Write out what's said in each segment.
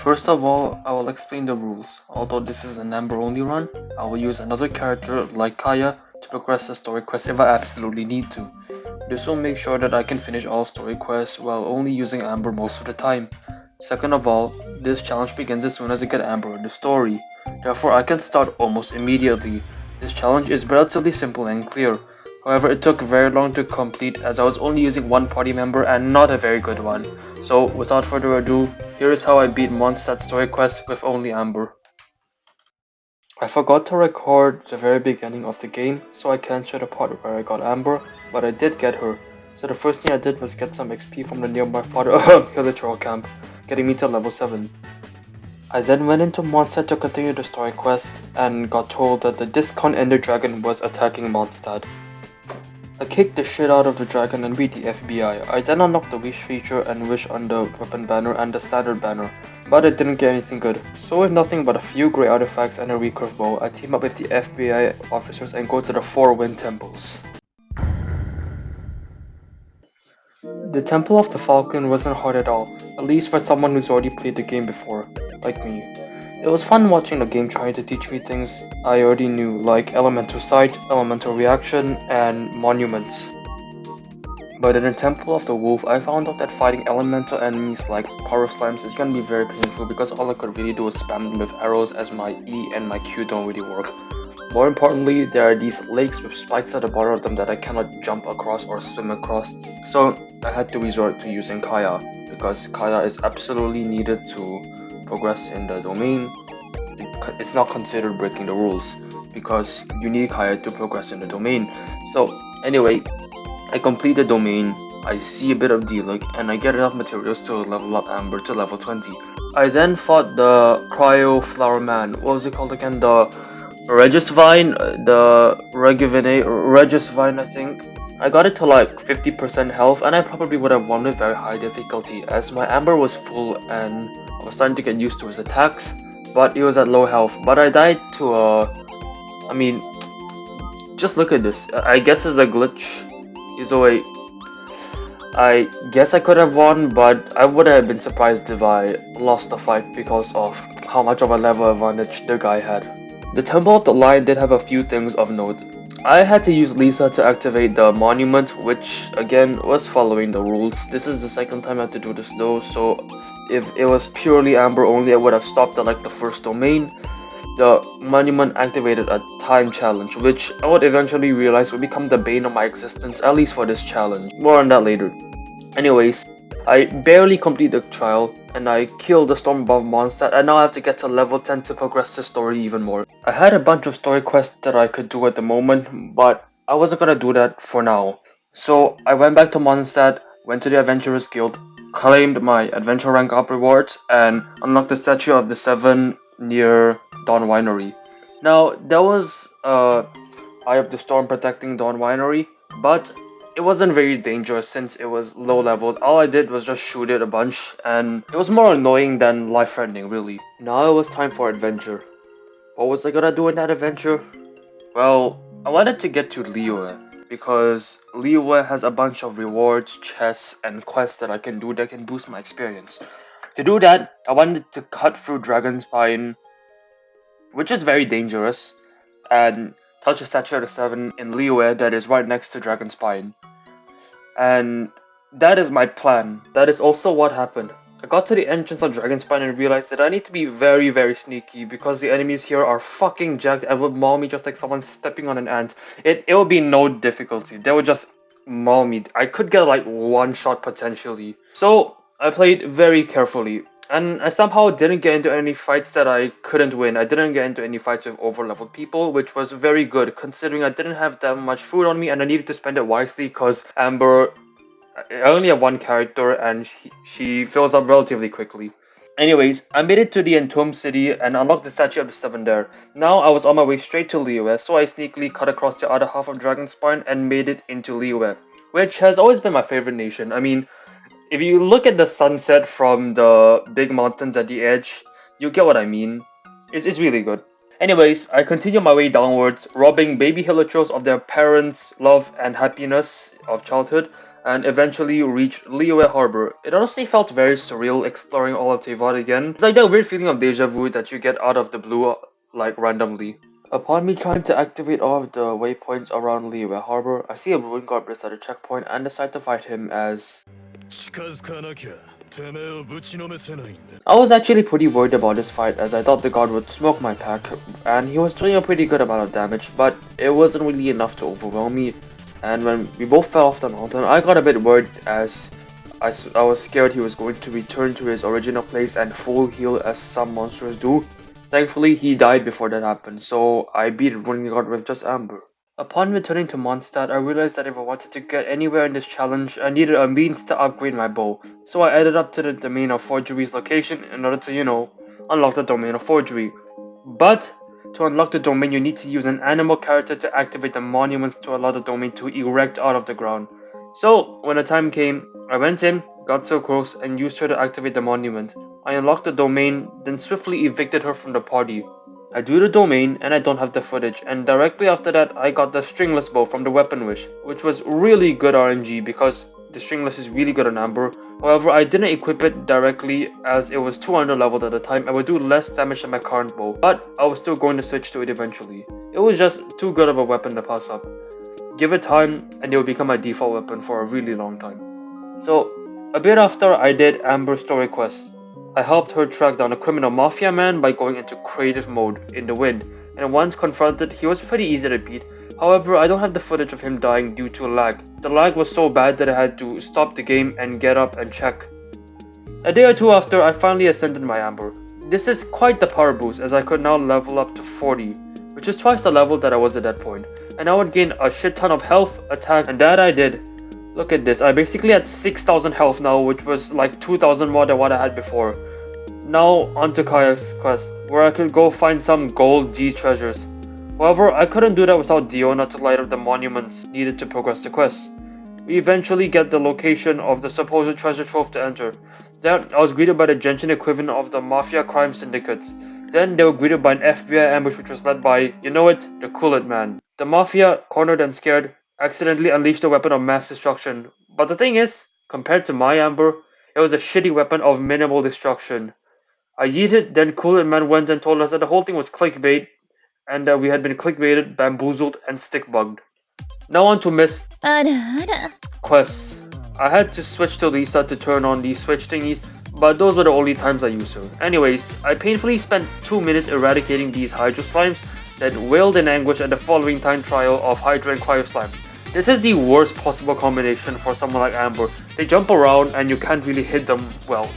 First of all, I will explain the rules. Although this is an Amber only run, I will use another character like Kaya to progress the story quest if I absolutely need to. This will make sure that I can finish all story quests while only using Amber most of the time. Second of all, this challenge begins as soon as I get Amber in the story. Therefore, I can start almost immediately. This challenge is relatively simple and clear. However, it took very long to complete as I was only using one party member and not a very good one. So, without further ado, here is how I beat Mondstadt story quest with only Amber. I forgot to record the very beginning of the game, so I can't show the part where I got Amber, but I did get her. So the first thing I did was get some XP from the nearby fodder villager camp, getting me to level 7. I then went into Mondstadt to continue the story quest, and got told that the discount ender dragon was attacking Mondstadt. I kicked the shit out of the dragon and beat the FBI. I then unlocked the wish feature and wished on the weapon banner and the standard banner, but I didn't get anything good. So with nothing but a few grey artifacts and a recurve bow, I team up with the FBI officers and go to the 4 wind temples. The Temple of the Falcon wasn't hard at all, at least for someone who's already played the game before, like me. It was fun watching the game trying to teach me things I already knew, like elemental sight, elemental reaction, and monuments. But in the Temple of the Wolf, I found out that fighting elemental enemies like power slimes is gonna be very painful because all I could really do is spam them with arrows as my E and my Q don't really work. More importantly, there are these lakes with spikes at the bottom of them that I cannot jump across or swim across, so I had to resort to using Kaya, because Kaya is absolutely needed to progress in the domain. It's not considered breaking the rules, because you need Kaya to progress in the domain. So anyway, I complete the domain, I see a bit of D-Link, and I get enough materials to level up Amber to level 20. I then fought the Cryo Flower Man, what was it called again? The Regis Vine, Regis Vine, I think. I got it to like 50% health, and I probably would have won with very high difficulty as my Amber was full and I was starting to get used to his attacks, but he was at low health. But I died to just look at this. I guess it's a glitch. I guess I could have won, but I would have been surprised if I lost the fight because of how much of a level advantage the guy had. The Temple of the Lion did have a few things of note. I had to use Lisa to activate the monument, which again was following the rules. This is the second time I had to do this though, so if it was purely Amber only, I would have stopped at like the first domain. The monument activated a time challenge, which I would eventually realize would become the bane of my existence, at least for this challenge. More on that later. Anyways, I barely complete the trial, and I killed the storm above Mondstadt, and now I have to get to level 10 to progress the story even more. I had a bunch of story quests that I could do at the moment, but I wasn't gonna do that for now. So I went back to Mondstadt, went to the Adventurers Guild, claimed my adventure rank up rewards, and unlocked the statue of the 7 near Dawn Winery. Now, there was Eye of the Storm protecting Dawn Winery, but it wasn't very dangerous since it was low leveled. All I did was just shoot it a bunch, and it was more annoying than life threatening, really. Now it was time for adventure. What was I gonna do in that adventure? Well, I wanted to get to Liyue, because Liyue has a bunch of rewards, chests, and quests that I can do that can boost my experience. To do that, I wanted to cut through Dragonspine, which is very dangerous, and touch the statue of the 7 in Liyue that is right next to Dragonspine. And that is my plan. That is also what happened. I got to the entrance of Dragonspine and realized that I need to be very, very sneaky because the enemies here are fucking jacked and would maul me just like someone stepping on an ant. It would be no difficulty. They would just maul me. I could get like one shot potentially. So I played very carefully. And I somehow didn't get into any fights that I couldn't win. I didn't get into any fights with over-leveled people, which was very good considering I didn't have that much food on me and I needed to spend it wisely because Amber, I only have one character and she fills up relatively quickly. Anyways, I made it to the Entombed City and unlocked the statue of the 7 there. Now I was on my way straight to Liyue, so I sneakily cut across the other half of Dragonspine and made it into Liyue, which has always been my favorite nation. I mean, if you look at the sunset from the big mountains at the edge, you get what I mean. It's really good. Anyways, I continue my way downwards, robbing baby hilichurls of their parents' love and happiness of childhood, and eventually reached Liyue Harbor. It honestly felt very surreal exploring all of Teyvat again. It's like that weird feeling of deja vu that you get out of the blue, like randomly. Upon me trying to activate all of the waypoints around Liyue Harbor, I see a ruin guard beside a checkpoint and decide to fight him as... I was actually pretty worried about this fight as I thought the guard would smoke my pack, and he was doing a pretty good amount of damage, but it wasn't really enough to overwhelm me. And when we both fell off the mountain, I got a bit worried as I was scared he was going to return to his original place and full heal as some monsters do. Thankfully, he died before that happened, so I beat Running Guard with just Amber. Upon returning to Mondstadt, I realized that if I wanted to get anywhere in this challenge, I needed a means to upgrade my bow. So I added up to the Domain of Forgery's location in order to, unlock the Domain of Forgery. But to unlock the domain, you need to use an animal character to activate the monuments to allow the domain to erect out of the ground. So, when the time came, I went in, got so close, and used her to activate the monument. I unlocked the domain, then swiftly evicted her from the party. I do the domain, and I don't have the footage, and directly after that, I got the stringless bow from the weapon wish, which was really good RNG because the stringless is really good on Amber. However, I didn't equip it directly as it was too under leveled at the time and would do less damage than my current bow, but I was still going to switch to it eventually. It was just too good of a weapon to pass up. Give it time and it will become my default weapon for a really long time. So, a bit after I did Amber's story quest, I helped her track down a criminal mafia man by going into creative mode in the wind, and once confronted, he was pretty easy to beat. However, I don't have the footage of him dying due to lag. The lag was so bad that I had to stop the game and get up and check. A day or two after, I finally ascended my Amber. This is quite the power boost as I could now level up to 40, which is twice the level that I was at that point. And I would gain a shit ton of health, attack, and that I did. Look at this, I basically had 6,000 health now, which was like 2,000 more than what I had before. Now onto Kaya's quest, where I could go find some gold D treasures. However, I couldn't do that without Diona to light up the monuments needed to progress the quest. We eventually get the location of the supposed treasure trove to enter. Then I was greeted by the Genshin equivalent of the Mafia crime syndicates. Then they were greeted by an FBI ambush which was led by, you know it, the Coolant Man. The Mafia, cornered and scared, accidentally unleashed a weapon of mass destruction. But the thing is, compared to my Amber, it was a shitty weapon of minimal destruction. I yeeted, then Coolant Man went and told us that the whole thing was clickbait, and we had been clickbaited, bamboozled, and stick-bugged. Now on to Miss quests. I had to switch to Lisa to turn on these switch thingies, but those were the only times I used her. Anyways, I painfully spent 2 minutes eradicating these Hydro Slimes, then wailed in anguish at the following time trial of Hydra and Cryo Slimes. This is the worst possible combination for someone like Amber. They jump around and you can't really hit them well,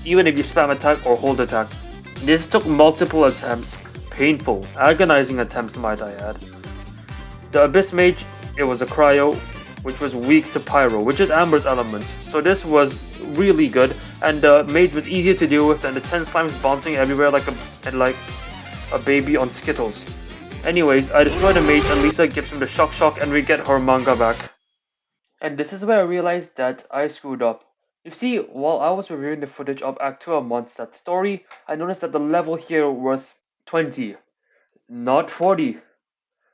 even if you spam attack or hold attack. This took multiple attempts. Painful, agonizing attempts might I add. The Abyss Mage, it was a cryo, which was weak to Pyro, which is Amber's element, so this was really good, and the Mage was easier to deal with than the 10 slimes bouncing everywhere like a baby on Skittles. Anyways, I destroy the Mage and Lisa gives him the shock and we get her manga back. And this is where I realized that I screwed up. You see, while I was reviewing the footage of Act 2 of Mondstadt's story, I noticed that the level here was 20, not 40.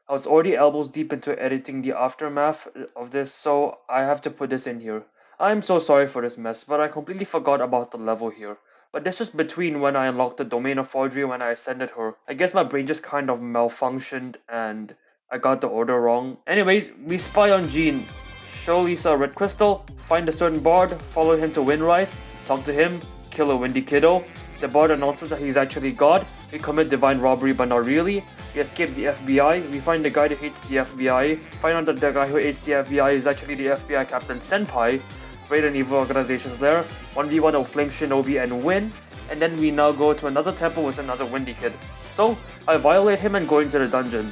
I was already elbows deep into editing the aftermath of this, so I have to put this in here. I'm so sorry for this mess, but I completely forgot about the level here. But this was between when I unlocked the Domain of Forgery and when I ascended her. I guess my brain just kind of malfunctioned and I got the order wrong. Anyways, we spy on Jean. Show Lisa a red crystal, find a certain bard, follow him to Windrise, talk to him, kill a windy kiddo. The bard announces that he's actually God. We commit divine robbery but not really. We escape the FBI. We find the guy that hates the FBI. Find out that the guy who hates the FBI is actually the FBI Captain Senpai. Raid an evil organizations there. 1v1 of Flame Shinobi and win. And then we now go to another temple with another windy kid. So, I violate him and go into the dungeon.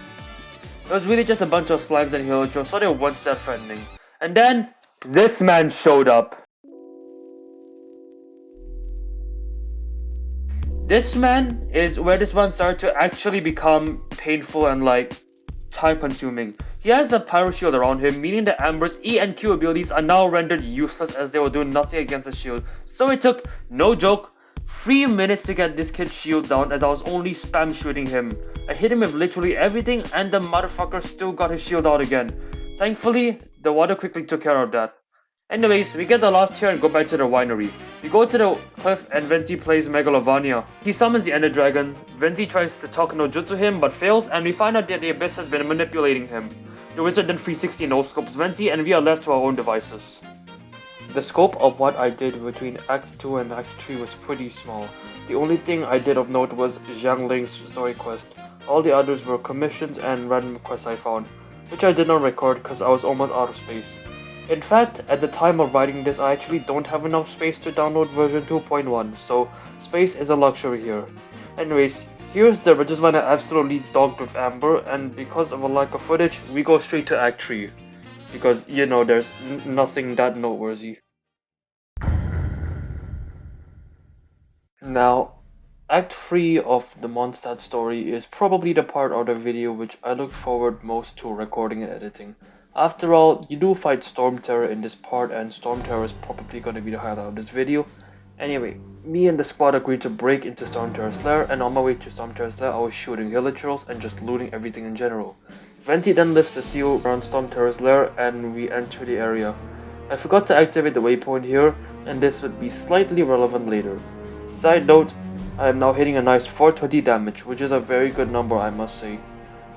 It was really just a bunch of slimes and Hirojo, so they weren't that threatening. And then, this man showed up. This man is where this one started to actually become painful and time consuming. He has a pyro shield around him, meaning that Amber's E and Q abilities are now rendered useless as they will do nothing against the shield. So it took, no joke, 3 minutes to get this kid's shield down as I was only spam shooting him. I hit him with literally everything and the motherfucker still got his shield out again. Thankfully, the water quickly took care of that. Anyways, we get the last tier and go back to the winery. We go to the cliff and Venti plays Megalovania. He summons the Ender Dragon. Venti tries to talk no jutsu him but fails, and we find out that the Abyss has been manipulating him. The wizard then 360 no-scopes Venti, and we are left to our own devices. The scope of what I did between Act 2 and Act 3 was pretty small. The only thing I did of note was Zhang Ling's story quest. All the others were commissions and random quests I found, which I did not record because I was almost out of space. In fact, at the time of writing this, I actually don't have enough space to download version 2.1, so space is a luxury here. Anyways, here's the just when I absolutely dogged with Amber, and because of a lack of footage, we go straight to Act 3. Because, you know, there's nothing that noteworthy. Now, Act 3 of the Mondstadt story is probably the part of the video which I look forward most to recording and editing. After all, you do fight Storm Terror in this part, and Storm Terror is probably going to be the highlight of this video. Anyway, me and the squad agreed to break into Storm Terror's lair, and on my way to Storm Terror's lair I was shooting villagers and just looting everything in general. Venti then lifts the seal around Storm Terror's lair and we enter the area. I forgot to activate the waypoint here, and this would be slightly relevant later. Side note, I am now hitting a nice 420 damage, which is a very good number I must say.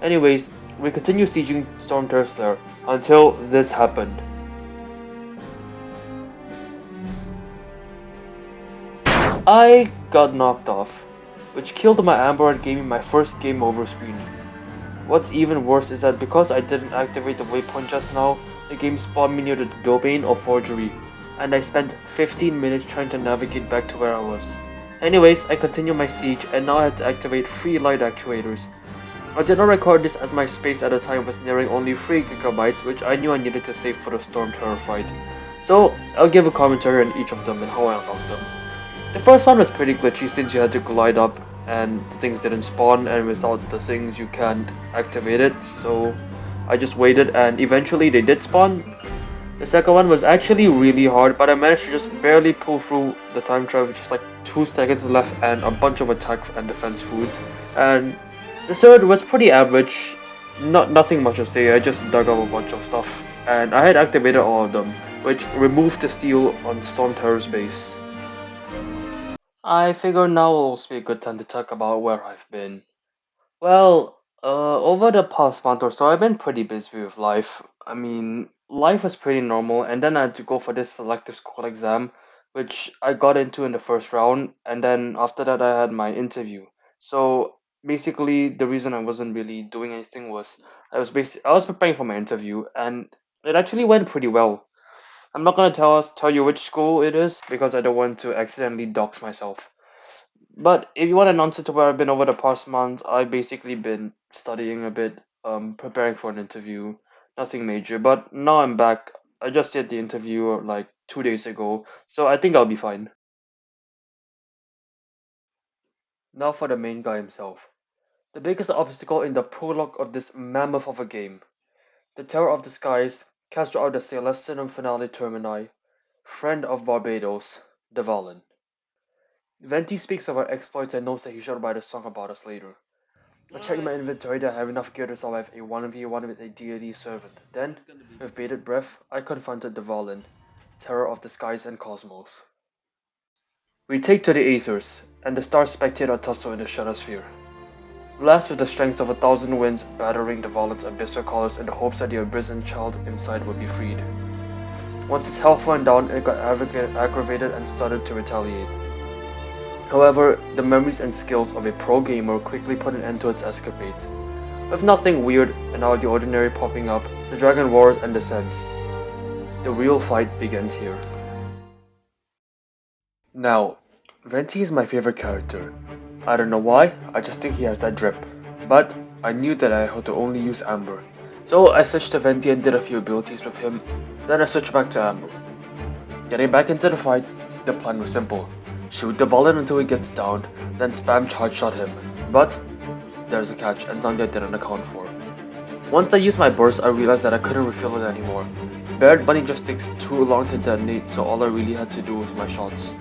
Anyways, we continue sieging Storm Terror's lair until this happened. I got knocked off, which killed my Amber and gave me my first game over screen. What's even worse is that because I didn't activate the waypoint just now, the game spawned me near the domain of forgery, and I spent 15 minutes trying to navigate back to where I was. Anyways, I continue my siege and now I had to activate 3 light actuators. I did not record this as my space at the time was nearing only 3 GB, which I knew I needed to save for the Storm Terror fight. So, I'll give a commentary on each of them and how I unlocked them. The first one was pretty glitchy since you had to glide up and the things didn't spawn, and without the things you can't activate it, so I just waited and eventually they did spawn. The second one was actually really hard, but I managed to just barely pull through the time trial with just like 2 seconds left and a bunch of attack and defense foods. And the third was pretty average, nothing much to say. I just dug up a bunch of stuff and I had activated all of them, which removed the steel on Storm Terror's base. I figure now will also be a good time to talk about where I've been. Well, over the past month or so, I've been pretty busy with life. I mean, life was pretty normal, and then I had to go for this selective school exam, which I got into in the first round, and then after that, I had my interview. So basically, the reason I wasn't really doing anything was I was preparing for my interview, and it actually went pretty well. I'm not gonna tell you which school it is because I don't want to accidentally dox myself. But if you want an answer to where I've been over the past month, I've basically been studying a bit, preparing for an interview. Nothing major, but now I'm back. I just did the interview like 2 days ago, so I think I'll be fine. Now for the main guy himself. The biggest obstacle in the prologue of this mammoth of a game. The Terror of the Skies, caster of the Celestinum Finale Termini, friend of Barbados, the Valen. Venti speaks of our exploits and notes that he should write a song about us later. I check my inventory that I have enough gear to survive a 1v1 with a deity servant. Then, with bated breath, I confronted the Valen, terror of the skies and cosmos. We take to the aethers, and the stars spectate our tussle in the stratosphere. Blast with the strength of 1,000 winds, battering the Valen's abyssal colors in the hopes that the imprisoned child inside would be freed. Once its health went down, it got aggravated and started to retaliate. However, the memories and skills of a pro gamer quickly put an end to its escapades. With nothing weird and out of the ordinary popping up, the dragon roars and descends. The real fight begins here. Now, Venti is my favorite character. I don't know why, I just think he has that drip. But I knew that I had to only use Amber. So I switched to Venti and did a few abilities with him, then I switched back to Amber. Getting back into the fight, the plan was simple. Shoot the Valen until he gets downed, then spam charge shot him. But there's a catch and something I didn't account for. Once I used my burst, I realized that I couldn't refill it anymore. Barred Bunny just takes too long to detonate, so all I really had to do was my shots.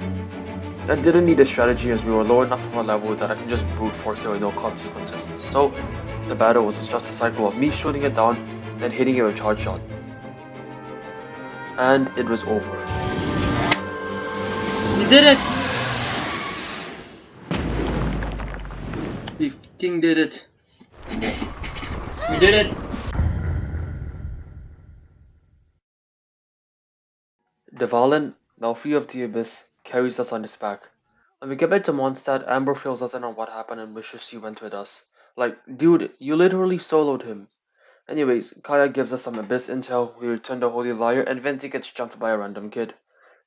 I didn't need a strategy as we were low enough of a level that I could just brute force it with no consequences. So the battle was just a cycle of me shooting it down, then hitting it with charge shot. and it was over. You did it! We fucking did it. We did it! Dvalin, now free of the abyss, carries us on his back. When we get back to Mondstadt, Amber fills us in on what happened and wishes she went with us. Like, dude, you literally soloed him. Anyways, Kaya gives us some abyss intel, we return to Holy Liar, and Venti gets jumped by a random kid.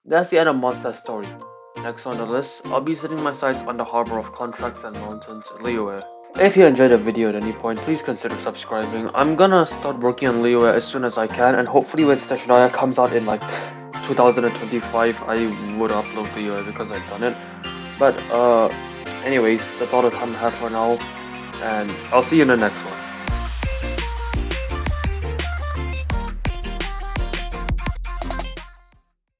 That's the end of Mondstadt's story. Next on the list, I'll be setting my sights on the Harbor of Contracts and Mountains, Liyue. If you enjoyed the video at any point, please consider subscribing. I'm gonna start working on Liyue as soon as I can, and hopefully when Stashadaya comes out in like 2025, I would upload Liyue because I've done it. But anyways, that's all the time I have for now, and I'll see you in the next one.